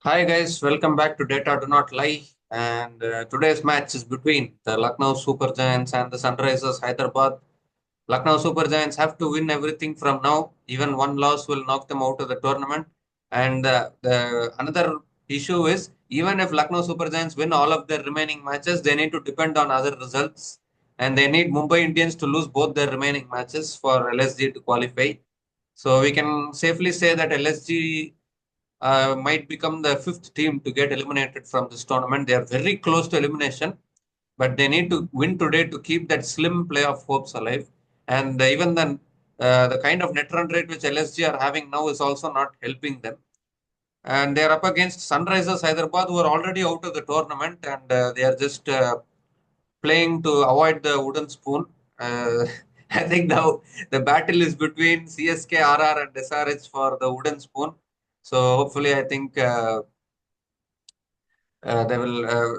Hi guys, welcome back to Data Do Not Lie. And today's match is between the Lucknow Super Giants and the Sunrisers Hyderabad. Lucknow Super Giants have to win everything from now. Even one loss will knock them out of the tournament. And the another issue is even if Lucknow Super Giants win all of their remaining matches, they need to depend on other results. And they need Mumbai Indians to lose both their remaining matches for LSG to qualify. So we can safely say that LSG might become the fifth team to get eliminated from this tournament. They are very close to elimination, but they need to win today to keep that slim playoff hopes alive. And even then, the kind of net run rate which LSG are having now is also not helping them. And they are up against Sunrisers Hyderabad, who are already out of the tournament, and they are just playing to avoid the wooden spoon. Uh, I think now the battle is between CSK, RR, and SRH for the wooden spoon. So hopefully, I think they will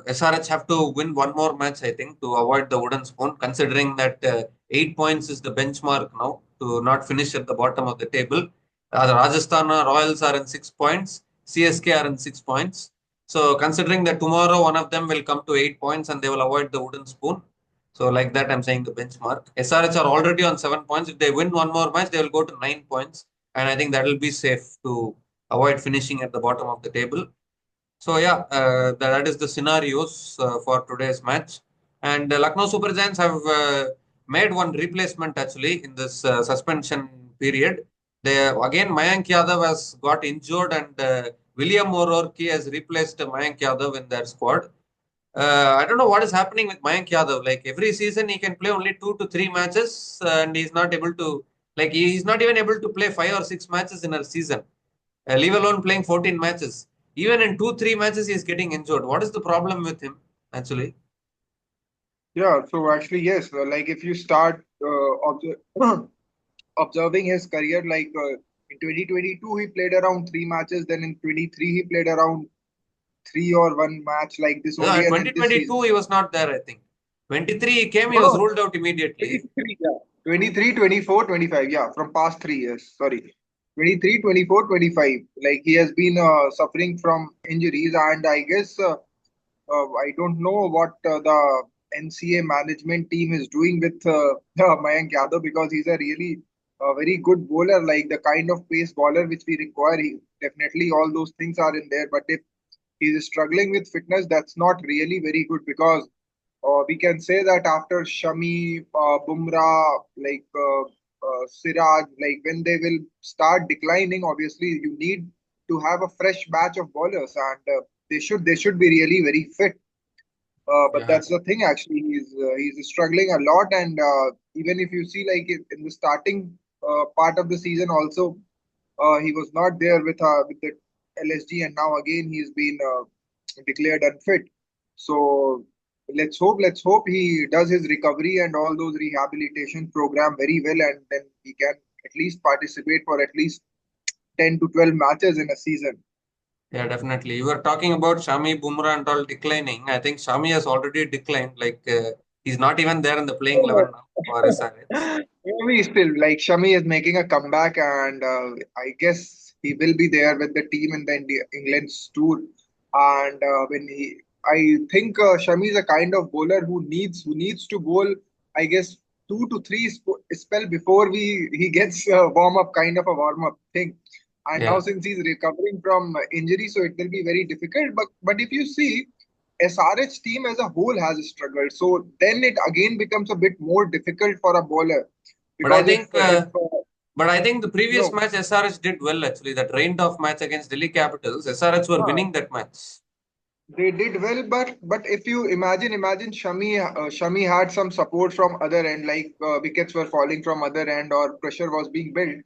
SRH have to win one more match, I think, to avoid the wooden spoon. Considering that 8 points is the benchmark now to not finish at the bottom of the table. The Rajasthan Royals are in 6 points. CSK are in 6 points. So considering that tomorrow one of them will come to 8 points and they will avoid the wooden spoon. So like that, I'm saying the benchmark. SRH are already on 7 points. If they win one more match, they will go to 9 points, and I think that will be safe to avoid finishing at the bottom of the table. So yeah, that is the scenarios for today's match. And Lucknow Super Giants have made one replacement actually in this suspension period. They again Mayank Yadav has got injured, and William Rourke has replaced Mayank Yadav in their squad. I don't know what is happening with Mayank Yadav. Like every season, he can play only 2 to 3 matches, and he's not able to. Like he's not even able to play 5 or 6 matches in a season, leave alone playing 14 matches. Even in 2, 3 matches, he's getting injured. What is the problem with him, actually? Yeah, so actually, yes, like if you start observing his career, in 2022, he played around three matches, then in 23, he played around three or one match like this only, and in this season. 2022, he was not there, I think. 23, he came, he No, was no, ruled out immediately. 23, yeah. 23, 24, 25, yeah, from past 3 years, sorry. 23, 24, 25. Like he has been suffering from injuries, and I guess I don't know what the NCA management team is doing with Mayank Yadav because he's a really very good bowler, like the kind of pace bowler which we require. Definitely all those things are in there, but if he's struggling with fitness, that's not really very good because we can say that after Shami, Bumrah, Siraj, like when they will start declining, obviously you need to have a fresh batch of bowlers, and they should be really very fit. But Yeah. that's the thing. Actually, he's struggling a lot, and even if you see like in the starting part of the season, also he was not there with the LSG, and now again he's been declared unfit. So let's hope he does his recovery and all those rehabilitation program very well, and then he can at least participate for at least 10 to 12 matches in a season. Yeah, definitely. You were talking about Shami, Bumrah and all declining. I think Shami has already declined. Like, he's not even there in the playing 11 now for SRH. Maybe still like Shami is making a comeback, and I guess he will be there with the team in the England's tour. And I think Shami is a kind of bowler who needs to bowl, I guess, 2 to 3 spell before he gets a warm up, kind of a warm up thing. And now Yeah. since he's recovering from injury, so it will be very difficult. But if you see, SRH team as a whole has struggled. So then it again becomes a bit more difficult for a bowler But I because think, if but I think the previous no, match SRH did well actually. That rained off match against Delhi Capitals, SRH were uh, winning that match. they did well, but if you imagine Shami had some support from other end, like wickets were falling from other end or pressure was being built.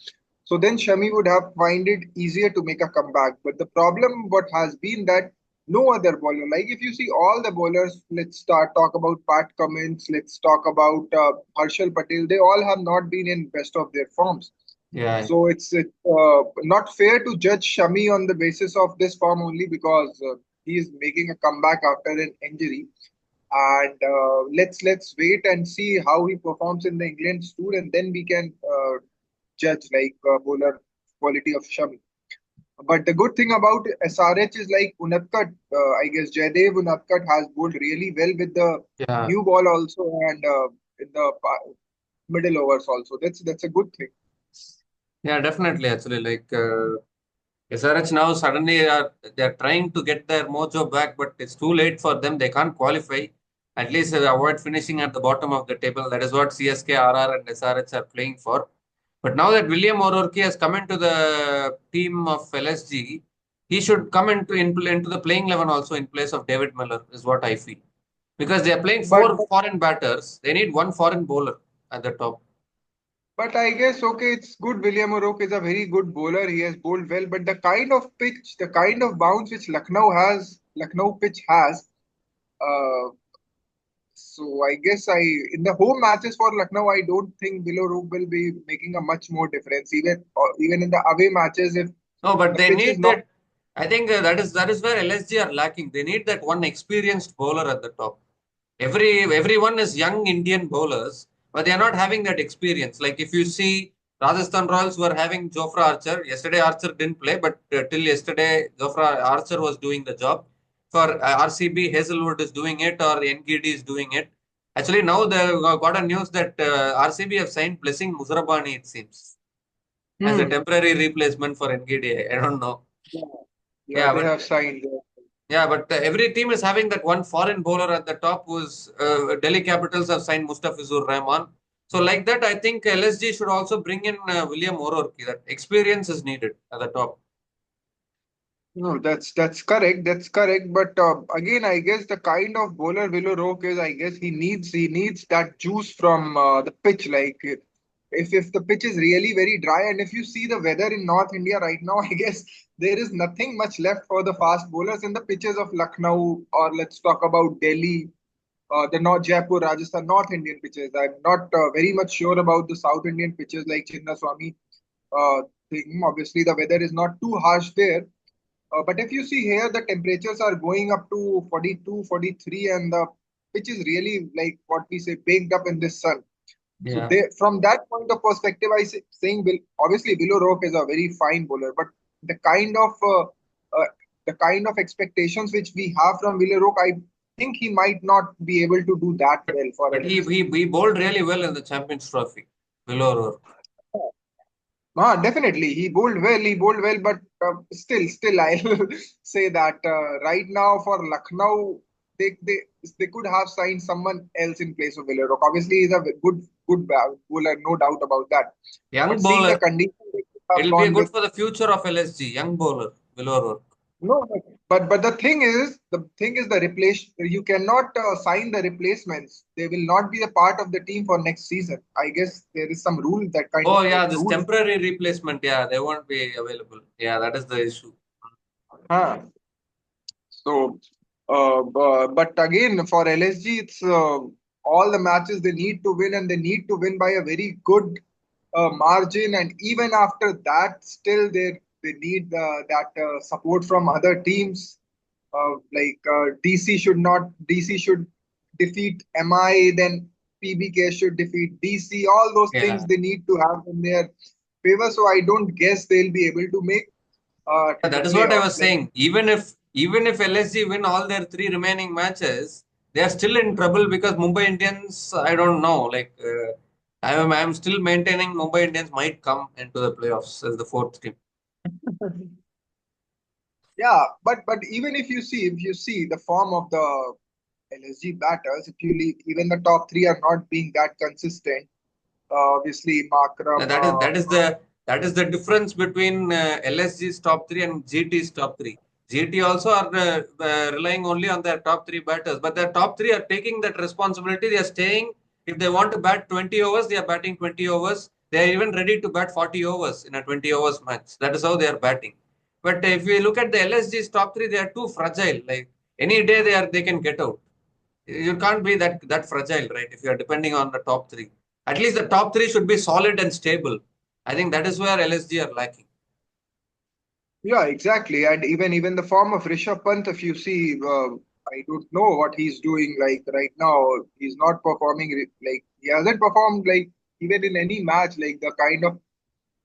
So then Shami would have find it easier to make a comeback. But the problem what has been that no other bowler, like if you see all the bowlers, let's start talk about Pat Cummins, let's talk about Harshal Patel. They all have not been in best of their forms. Yeah. So it's not fair to judge Shami on the basis of this form only because he is making a comeback after an injury. And let's wait and see how he performs in the England's tour, and then we can judge like bowler quality of Shami. But the good thing about SRH is like Unadkat, I guess Jaydev Unadkat has bowled really well with the Yeah, new ball also and in the middle overs also. That's a good thing. yeah, definitely. Actually, like SRH now suddenly they're trying to get their mojo back, but it's too late for them. They can't qualify. At least avoid finishing at the bottom of the table. That is what CSK, RR, and SRH are playing for. But now that William O'Rourke has come into the team of LSG, he should come into the playing 11 also in place of David Miller, is what I feel. Because they are playing But four foreign batters, they need one foreign bowler at the top. but I guess okay, it's good. William Rourke is a very good bowler. He has bowled well, but the kind of pitch, the kind of bounce which Lucknow pitch has. Uh, so I guess in the home matches for Lucknow, I don't think Willow Rook will be making a much more difference. Even in the away matches, if No, but the they pitch is need not. that. I think that is where LSG are lacking. They need that one experienced bowler at the top. Everyone is young Indian bowlers, but they are not having that experience. Like if you see Rajasthan Royals were having Jofra Archer. Yesterday Archer didn't play, but till yesterday Jofra Archer was doing the job. For RCB, Hazelwood is doing it or NGD is doing it. Actually, now they got a news that RCB have signed Blessing Muzarabani, it seems, as a Hmm. temporary replacement for NGD. I don't know. Yeah, yeah, Yeah, they but have signed. every team is having that one foreign bowler at the top who's Delhi Capitals have signed Mustafizur Rahman. So like that, I think LSG should also bring in William O'Rourke. That experience is needed at the top. No, that's correct. That's correct. But again, I guess the kind of bowler Willow Roke is, I guess he needs that juice from the pitch. Like if the pitch is really very dry, and if you see the weather in North India right now, I guess there is nothing much left for the fast bowlers in the pitches of Lucknow, or let's talk about Delhi, the North Jaipur, Rajasthan, North Indian pitches. I'm not very much sure about the South Indian pitches like Chinnaswamy thing. Obviously, the weather is not too harsh there. But if you see here, the temperatures are going up to 42, 43, and the pitch is really like what we say baked up in this sun. So Yeah. they, from that point of perspective, saying obviously Willow Roque is a very fine bowler, but the kind of uh, uh, the kind of expectations which we have from Willow Roque, I think he might not be able to do that But, well for but he, LSG. he, he bowled really well in the Champions Trophy. Will O'Rourke. Definitely. He bowled well. He bowled well, but still, I'll say that right now for Lucknow, they could have signed someone else in place of Villarok. Obviously, he's a bowler, no doubt about that. But Young seeing the bowler. conditions, they could have It'll be gone good with for the future of LSG. Young bowler. Will O'Rourke. no. But the thing is the replace. You cannot sign the replacements. They will not be a part of the team for next season. I guess there is some rule that kind of Oh yeah, this rule. temporary replacement. Yeah, they won't be available. Yeah, that is the issue. Huh. So, but again, for LSG, it's all the matches they need to win, and they need to win by a very good margin. And even after that, still they need that support from other teams. DC should defeat MI, then PBK should defeat DC. All those Yeah. things they need to have in their favor. So I don't guess they'll be able to make Yeah, to the that is what I was playoffs. Like saying. Even if LSG win all their three remaining matches, they are still in trouble because Mumbai Indians. I don't know. Like I'm still maintaining Mumbai Indians might come into the playoffs as the fourth team. yeah, but even if you see the form of the LSG batters, if you leave, even the top three are not being that consistent. Obviously, Now, Markaram. that is the difference between LSG's top three and GT's top three. GT also are relying only on their top three batters, but their top three are taking that responsibility. They are staying. If they want to bat 20 overs, they are batting 20 overs. They are even ready to bat 40 overs in a 20 overs match. That is how they are batting. But if we look at the LSG's top three, they are too fragile. Like any day they can get out. You can't be that fragile, right? If you are depending on the top three, at least the top three should be solid and stable. I think that is where LSG are lacking. Yeah, exactly. And even the form of Rishabh Pant, if you see, I don't know what he's doing. Like right now, he's not performing. Like he hasn't performed like even in any match. Like the kind of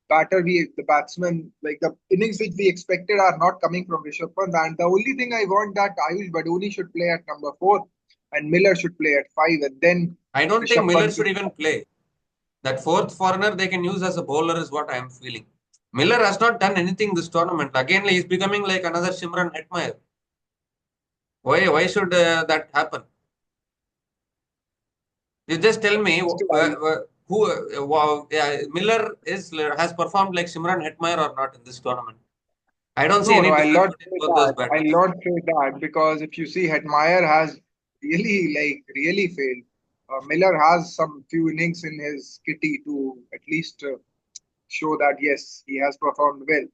the batsman, like the innings which we expected are not coming from Rishabh Pant. And the only thing I want that Ayush BAdoni should play at number 4 and Miller should play at 5, and then I don't think Rishabh Miller Pant should should. even play. That fourth foreigner they can use as a bowler is what I am feeling. Miller has not done anything this tournament. Again, he is becoming like another Shimran Hetmeyer. Why should that happen? You just tell me Still, I who Miller has performed like Shimran Hetmeyer or not in this tournament. I don't see no, any no, I'll difference not between say both those that. I'll batters. not say that because if you see, Hetmeyer has really failed. Miller has some few innings in his kitty to at least show that yes, he has performed well.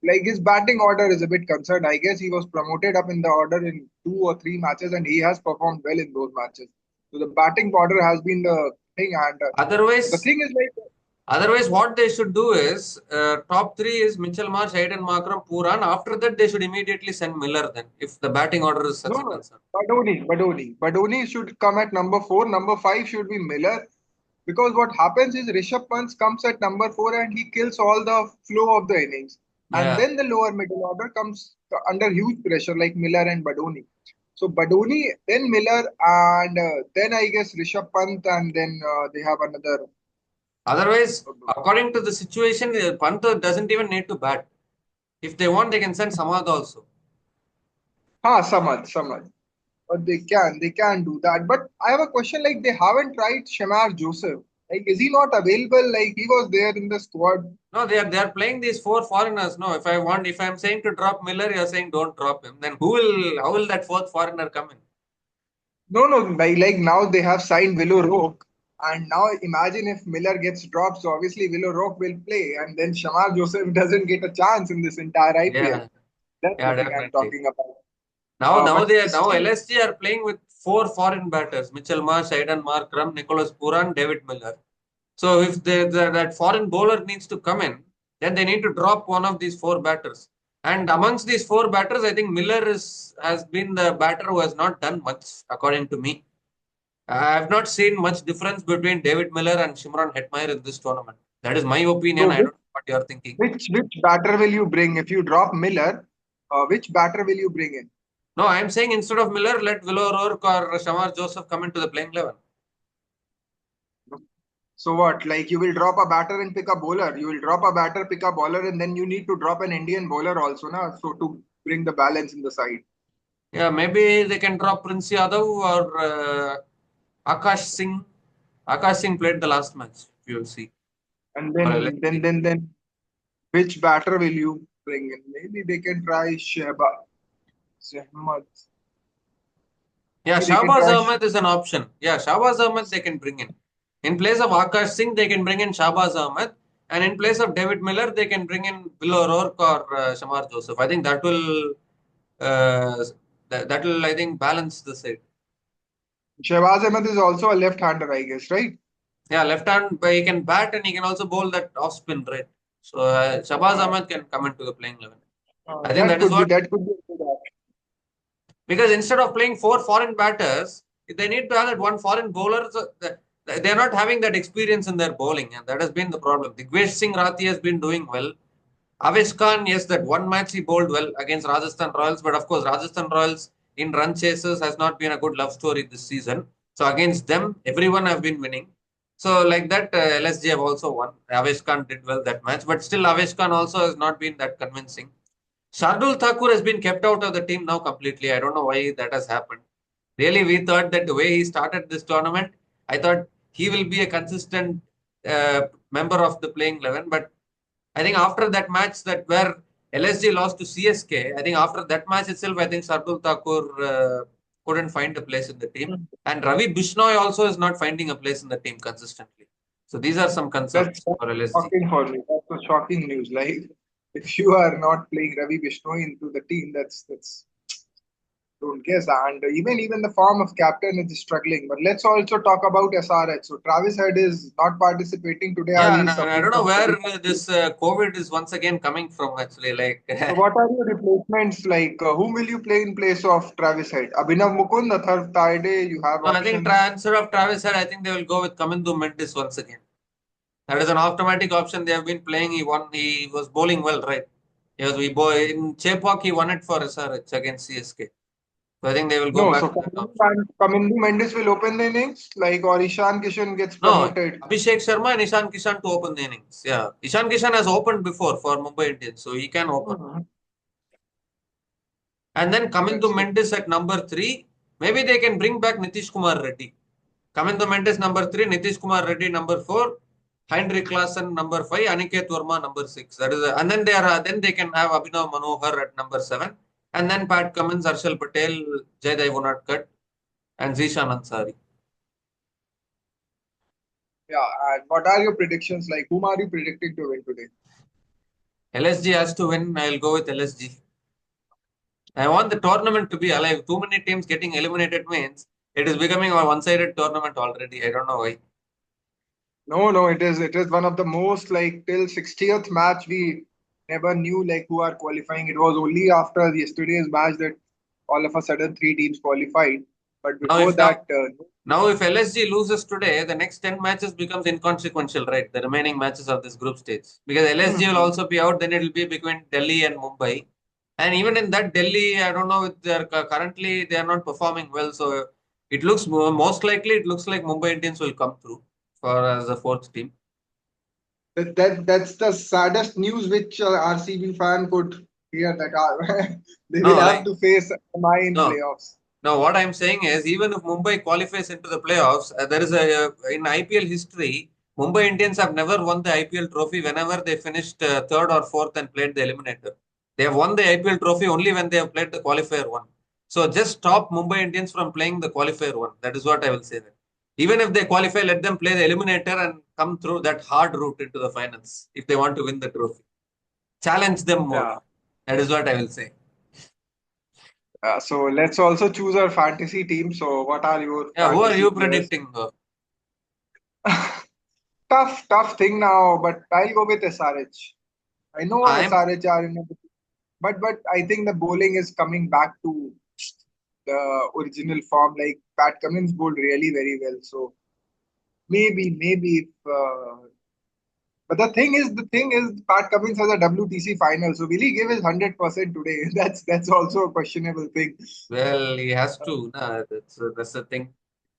Like his batting order is a bit concerned. I guess he was promoted up in the order in 2 or 3 matches, and he has performed well in those matches. So the batting order has been the thing, and the Otherwise, thing is like Otherwise, what they should do is top three is Mitchell Marsh, Hayden Markram, Pooran. After that, they should immediately send Miller. Then, if the batting order is such a no, concern. Badoni should come at number 4. Number 5 should be Miller, because what happens is Rishabh Pant comes at number 4 and he kills all the flow of the innings, and Yeah. then the lower middle order comes under huge pressure like Miller and Badoni. So Badoni, then Miller, and then I guess Rishabh Pant, and then they have another. Otherwise, according to the situation, Pant doesn't even need to bat. If they want, they can send Samad also. Samad. But they can do that. But I have a question. Like they haven't tried Shamar Joseph. Like is he not available? Like he was there in the squad. No, they are playing these four foreigners. No, if I'm saying to drop Miller, you're saying don't drop him. Then how will that fourth foreigner come in? No. Like now they have signed Willow Rourke, and now imagine if Miller gets dropped. So obviously Willow Rourke will play, and then Shamar Joseph doesn't get a chance in this entire IPL. Yeah, That's yeah, the thing I'm definitely. talking about. Now Still, LSG are playing with four foreign batters: Mitchell Marsh, Aidan Markram, Nicholas Pooran, David Miller. So if that foreign bowler needs to come in, then they need to drop one of these four batters. And amongst these four batters, I think Miller has been the batter who has not done much, according to me. I have not seen much difference between David Miller and Shimron Hetmeyer in this tournament. That is my opinion. so I don't know what you are thinking. which batter will you bring if you drop Miller? Which batter will you bring in? No, I am saying instead of Miller, let Willow Rourke or Shamar Joseph come into the playing 11. So what? Like you will drop a batter and pick a bowler. You will drop a batter, pick a bowler, and then you need to drop an Indian bowler also, na? So to bring the balance in the side. Yeah, maybe they can drop Prince Yadav or Akash Singh. Akash Singh played the last match, if you will see. And For then then LSG. then then which batter will you bring in? Maybe they can try Ahmad. Yeah, Maybe they can Shahbaz try. Ahmed is an option. Yeah, Shahbaz Ahmed they can bring in. In place of Akash Singh, they can bring in Shahbaz Ahmed. And in place of David Miller, they can bring in Bill O'Rourke or Shamar Joseph. I think uh, that will I think balance the side. Shehbaz Ahmed is also a left-hander, I guess, right? Yeah, left hand, but he can bat and he can also bowl that off spin, right? So Shahbaz Uh, Ahmed can come into the playing 11. I think that that is could be what, that could be a good option. because instead of playing four foreign batters, they need to have that one foreign bowler. So they're not having that experience in their bowling, and that has been the problem. Digvesh Singh Rathi has been doing well. Avesh Khan, yes, that one match he bowled well against Rajasthan Royals, but of course, Rajasthan Royals in run chases has not been a good love story this season. So against them, everyone have been winning. So like that, LSG have also won. Avesh Khan did well that match, but still Avesh Khan also has not been that convincing. Shardul Thakur has been kept out of the team now completely. I don't know why that has happened. Really, we thought that the way he started this tournament, I thought he will be a consistent member of the playing 11. But I think after that match that where LSG lost to CSK, I think after that match itself, I think Shardul Thakur couldn't find a place in the team. And Ravi Bishnoi also is not finding a place in the team consistently. So these are some concerns That's for LSG. shocking for me. That's a shocking news. Like if you are not playing Ravi Bishnoi into the team, that's don't guess. And even the form of captain is struggling. But let's also talk about SRH. So Travis Head is not participating today as Yeah, and he's I suffering don't know from where COVID. this COVID is once again coming from actually. Like, So what are your replacements like? Whom will you play in place of Travis Head? Abhinav Mukund, the third day, you have no, I think options. instead of Travis Head, I think they will go with KAmindu Mendis once again. That is an automatic option they have been playing. He won. He was bowling well, right? In Chepauk, he won it for SRH against CSK. So I think they will go No, back so to that option. Kamindu Mendis will open the innings, like, or Ishan Kishan gets No, promoted. Abhishek Sharma and Ishan Kishan to open the innings. Yeah, Ishan Kishan has opened before for Mumbai Indians, so he can open. Hmm. And then Kamindu That's it. Mendis at number 3. Maybe they can bring back Nitish Kumar Reddy. Kamindu Mendis number 3, Nitish Kumar Reddy number 4, Heinrich Klassen number 5, Aniket Verma number 6. That is, and then then they can have Abhinav Manohar at number 7, and then Pat Cummins, Harshal Patel, Jaidev Unadkat, and Zishan Ansari. Yeah, and what are your predictions? Like, whom are you predicting to win today? LSG has to win. I'll go with LSG. I want the tournament to be alive. Too many teams getting eliminated means it is becoming a one-sided tournament already. I don't know why. No, it is one of the most, like, till 60th match we never knew like who are qualifying. It was only after yesterday's match that all of a sudden three teams qualified. But Now, before if now that, Now, if LSG loses today, the next 10 matches becomes inconsequential, right? The remaining matches of this group stage. Because LSG will hmm, also be out, then it will be between Delhi and Mumbai. And even in that Delhi, I don't know, if they're currently they are not performing well. So it looks most likely, it looks like Mumbai Indians will come through for as a fourth team. that's the saddest news which RCB fan could hear, that they will No, have like, to face MI in no. playoffs. Now, what I'm saying is, even if Mumbai qualifies into the playoffs, there is in IPL history, Mumbai Indians have never won the IPL trophy whenever they finished third or fourth and played the eliminator. They have won the IPL trophy only when they have played the qualifier one. So just stop Mumbai Indians from playing the qualifier one. That is what I will say. There. Even if they qualify, let them play the eliminator and come through that hard route into the finals if they want to win the trophy. Challenge them more. Yeah. That is what I will say. So let's also choose our fantasy team. So what are your Yeah, who are fantasy you players? predicting though? Tough thing now, but I'll go with SRH. I know I'm SRH are in a, but I think the bowling is coming back to the original form. Like Pat Cummins bowled really very well. So maybe if, but the thing is, Pat Cummins has a WTC final. So will he give his 100% today? That's also a questionable thing. Well, he has to. Nah, that's the thing.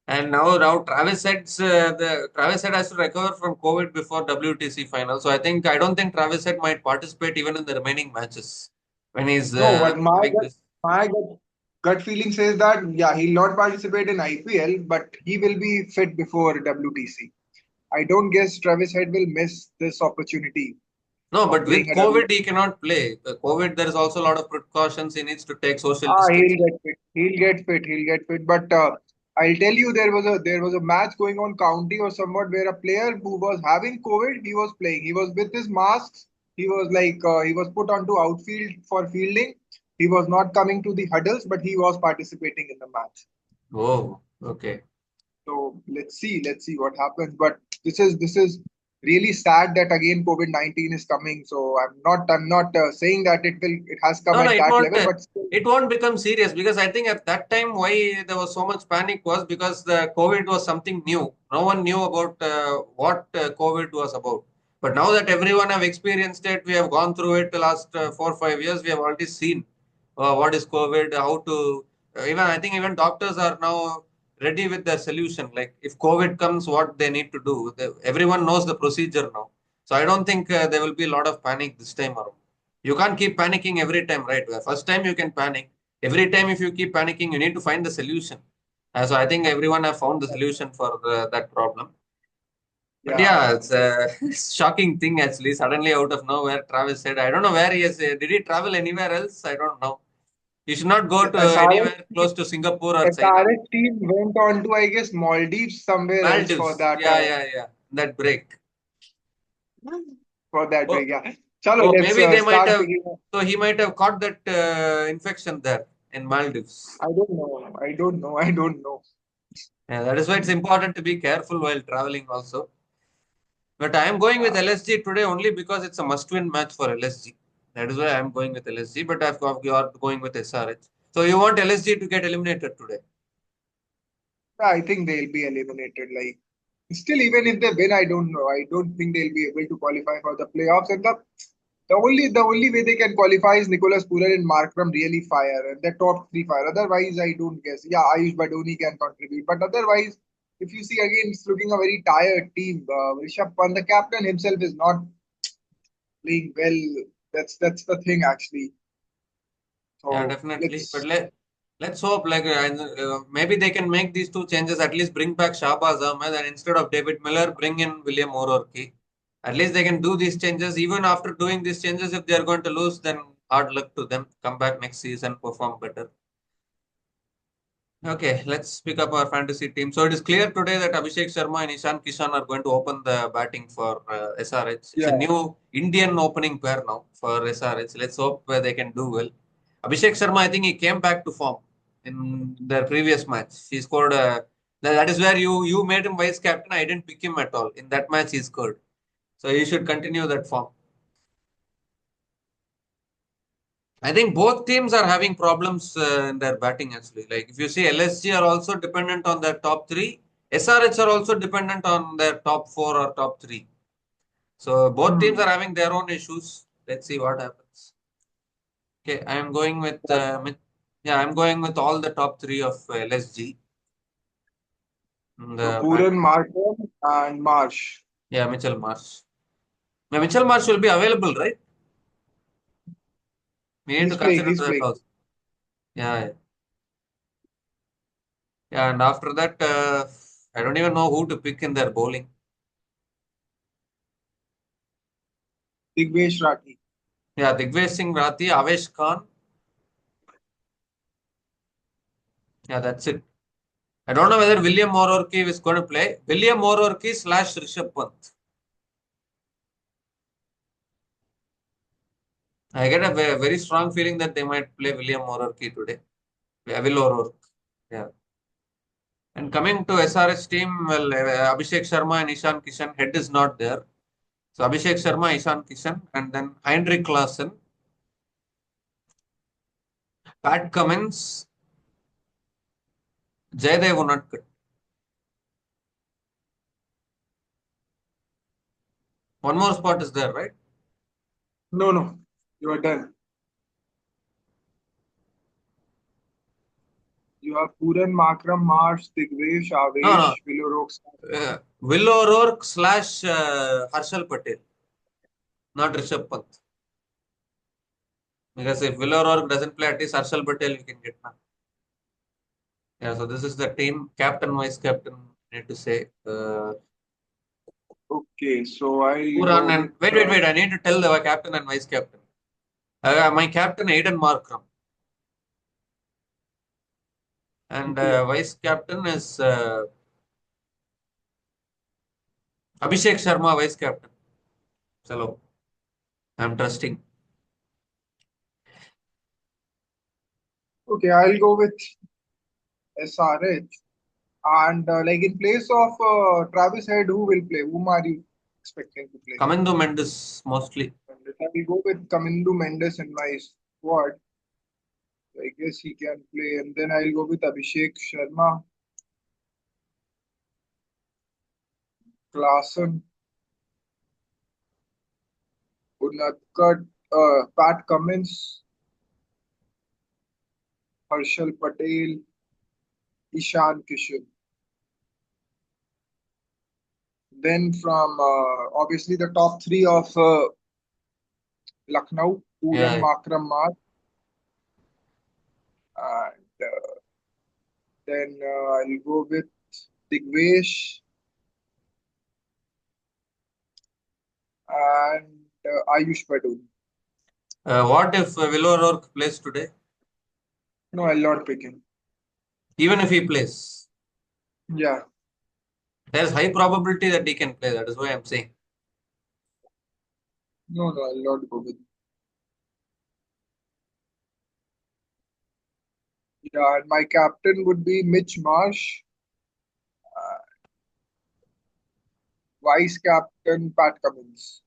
And now Travis said has to recover from COVID before WTC final. So I don't think Travis said might participate even in the remaining matches when he's No, but having this. my gut feeling says that yeah, he'll not participate in IPL, but he will be fit before WTC. I don't guess Travis Head will miss this opportunity No, of but with playing a W. COVID he cannot play. COVID there is also a lot of precautions. He needs to take social Ah, he'll distancing. get fit. He'll get fit. He'll get fit. But I'll tell you, there was a match going on county or somewhat where a player who was having COVID, he was playing. He was with his masks. He was put onto outfield for fielding. He was not coming to the huddles, but he was participating in the match. Oh, okay. So let's see what happens. But this is really sad that again COVID-19 is coming. So I'm not saying that it has come No, at it that won't. level, but still, It won't become serious because I think at that time why there was so much panic was because the COVID was something new. No one knew about what COVID was about. But now that everyone have experienced it, we have gone through it the last 4 or 5 years. We have already seen what is COVID, how to. Even I think even doctors are now ready with their solution. Like if COVID comes, what they need to do. Everyone knows the procedure now. So I don't think there will be a lot of panic this time around. You can't keep panicking every time, right? The first time you can panic. Every time if you keep panicking, you need to find the solution. So I think everyone have found the solution for that problem. But yeah. yeah, it's a shocking thing actually. Suddenly out of nowhere, Travis said, I don't know where he is. Did he travel anywhere else? I don't know. You should not go to SRH anywhere close to Singapore or China. SRH team went on to, I guess, Maldives somewhere else for Maldives. that Yeah. That break. Oh, break. Yeah. Chalo, oh, let's maybe they might start have. picking. So he might have caught that infection there in Maldives. I don't know. I don't know. I don't know. Yeah, that is why it's important to be careful while traveling also. But I am going with Yeah. LSG today only because it's a must-win match for LSG. That is why I am going with LSG. But you are going with SRH. So you want LSG to get eliminated today? I think they'll be eliminated. Like. Still, even if they win, I don't know. I don't think they'll be able to qualify for the playoffs. And the only way they can qualify is Nicholas Pooran and Markram really fire and the top three fire. Otherwise, I don't guess. Yeah, Ayush BAdoni can contribute, but otherwise, if you see again, it's looking a very tired team. Rishabh Pant, the captain himself, is not playing well. That's the thing actually. Yeah, So definitely. But let's. let's hope like maybe they can make these two changes. At least bring back Shahbaz Ahmed and instead of David Miller, bring in William O'Rourke. At least they can do these changes. Even after doing these changes, if they are going to lose, then hard luck to them. Come back next season, perform better. Okay, let's pick up our fantasy team. So it is clear today that Abhishek Sharma and Ishan Kishan are going to open the batting for SRH. It's a Yeah. new Indian opening pair now for SRH. Let's hope they can do well. Abhishek Sharma, I think he came back to form in their previous match. He scored. That is where you made him vice captain. I didn't pick him at all. In that match, he scored. So he should continue that form. I think both teams are having problems in their batting actually. Like if you see LSG are also dependent on their top three, SRH are also dependent on their top four or top three. So both teams are Hmm. having their own issues. Let's see what happens. Okay, I am going with yeah, I'm going with all the top three of LSG. So The back, Pooran, Markram, and Marsh. yeah, Mitchell Marsh. Now, Mitchell Marsh will be available, right? We need to He's playing. consider He's that playing. also. Yeah, yeah. Yeah, and after that, I don't even know who to pick in their bowling. Digvesh Rathi. Yeah, Digvesh Singh Rathi, Avesh Khan. Yeah, that's it. I don't know whether William O'Rourke is going to play. William O'Rourke slash Rishabh Pant. I get a very strong feeling that they might play William O'Rourke today. Yeah, Will O'Rourke. Yeah. And coming to SRH team, well, Abhishek Sharma and Ishan Kishan, head is not there. So Abhishek Sharma, Ishan Kishan, and then Heinrich Klassen, Pat Cummins, Jaydev Unadkat. One more spot is there, right? No, no. You are done. You have Pooran, Markram, Marsh, Digvesh, No, no. Avesh, Rourke. Will O'Rourke slash Harshal Patel, not Rishabh Pant. Because if Will O'Rourke doesn't play, at least Harshal Patel you can get now. Yeah, so this is the team captain, vice captain. Need to say Okay, so I'll Pooran go and with wait. I need to tell the captain and vice captain. My captain Aiden Markram and okay. vice captain is Abhishek Sharma, vice captain. Hello, I'm trusting. Okay, I'll go with SRH. And like in place of Travis Head, who will play? Whom are you expecting to play? KAmindu Mendis mostly. And if I will go with Kamindu Mendes in my squad. I guess he can play. And then I'll go with Abhishek Sharma, Klassen, Unadkat, Pat Cummins, Harshal Patel, Ishan Kishan. Then from obviously the top three of Lucknow, Pooran, Yeah, Markram, Marsh, and then I'll go with Digvesh and Ayush BAdoni. what if Will O'Rourke plays today? No, I'll not pick him. Even if he plays, Yeah, there's high probability that he can play. That is why I'm saying. no, I'll not go with. Yeah, and my captain would be Mitch Marsh, vice captain Pat Cummins.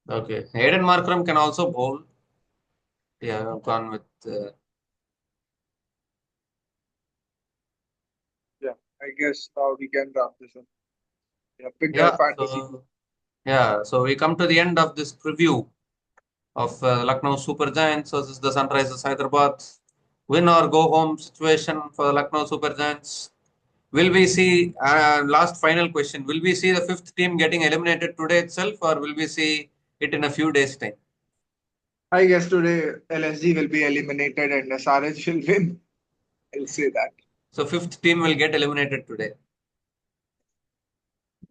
Okay, Aiden Markram can also bowl. Yeah, I've gone with Yeah, I guess we can wrap this up. Yeah, picked a Yeah, fantasy team. so we come to the end of this preview of Lucknow Super Giants versus the Sunrisers Hyderabad. Win or go home situation for Lucknow Super Giants. Will we see, last final question, will we see the fifth team getting eliminated today itself, or will we see it in a few days' time? I guess today LSG will be eliminated and SRH will win. I'll say that. So fifth team will get eliminated today.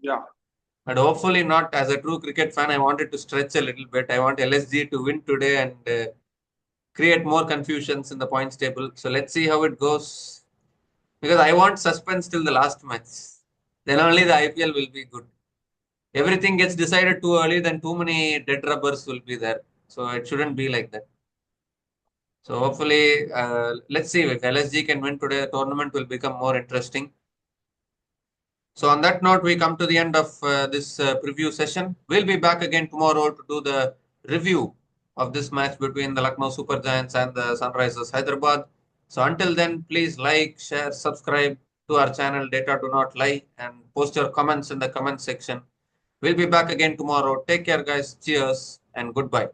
Yeah. But hopefully not. As a true cricket fan, I wanted to stretch a little bit. I want LSG to win today and create more confusions in the points table. So let's see how it goes. Because I want suspense till the last match. Then only the IPL will be good. Everything gets decided too early, then too many dead rubbers will be there. So it shouldn't be like that. So hopefully, let's see if LSG can win today, the tournament will become more interesting. So on that note, we come to the end of this preview session. We'll be back again tomorrow to do the review of this match between the Lucknow Super Giants and the Sunrisers Hyderabad. So until then, please like, share, subscribe to our channel Data Do Not Lie and post your comments in the comment section. We'll be back again tomorrow. Take care, guys. Cheers and goodbye.